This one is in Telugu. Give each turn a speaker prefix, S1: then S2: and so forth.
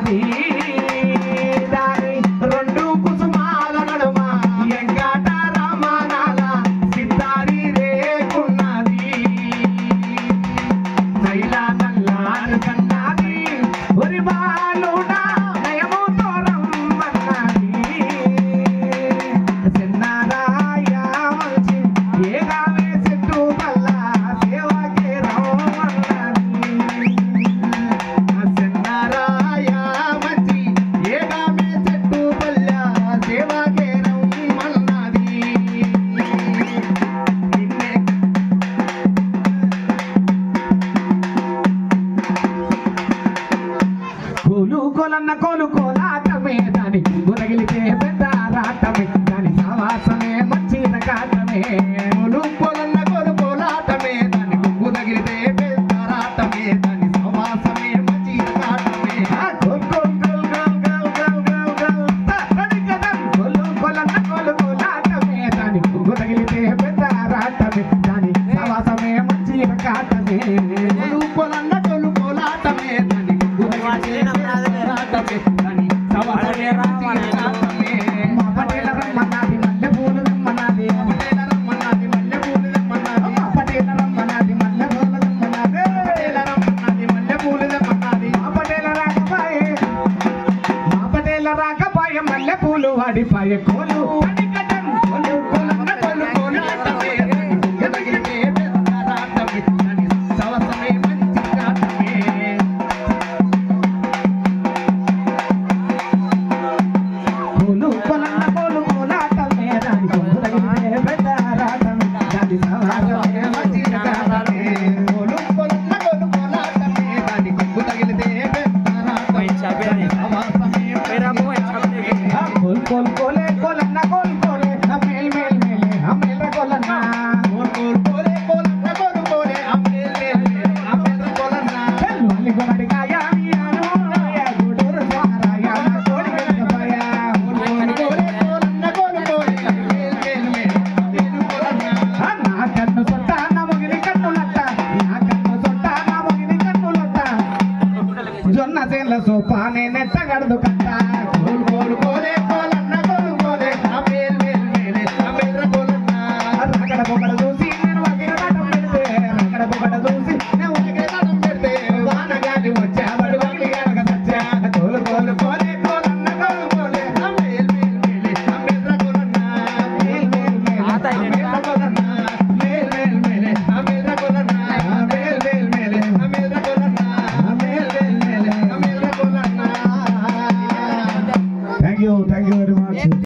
S1: ఉన్నది దాని రెండు కుసుమాల నడుమ ఎంగాట రామానాల సిద్ధారి రేకున్నది నైలా నల్లారు కన్నది ఒరి బాలుడా నయముతో రమ్మన్నది చిన్నరాయ మంచి ఏగావే చెట్టు పల్ల సేవకే రమ్మన్నది చిన్నరాయ మంచి ఏగావే చెట్టు పల్ల సేవకే రమ్మన్నది కోలు కోలన్న కోలు కోలాటమే దాని గురగిలితే పెద్ద రాటమే దాని సావాసమే మంచి రకాటమే కోలు కోలన్న కోలు కోలాటమే దాని గురగిలితే పెద్ద రాటమే దాని సావాసమే మంచి రకాటమే కోలు కోలన్న కోలు కోలాటమే దాని గురగిలితే పెద్ద రాటమే దాని సావాసమే మంచి రకాటమే కోలు కోలన్న కోలు కోలాటమే దాని రాకపాయ మల్లె పూలు వాడిపాయ కోలు జొన్న చేల సోపానే నెట్టగడదు కట్ట కోలు కోలు కోలే కోలన్న కోలు కోలే అమేల్ మేల్ మేలే అమేల్ కోలన్న రగడ బొగడ చూసి నేను వగిర నాటం పెడితే రగడ బొగడ చూసి నేను వగిర నాటం పెడితే వాన గాలి వచ్చా బడి వగిలి గనక సచ్చా కోలు కోలు కోలే కోలన్న కోలు కోలే అమేల్ మేల్ మేలే అమేల్ కోలన్న మేల్ మేల్ మేలే అమేల్ కోలన్న మేల్ మేల్ మేలే అమేల్ కోలన్న మేల్ మేల్ మేలే అమేల్ కోలన్న Thank you very much.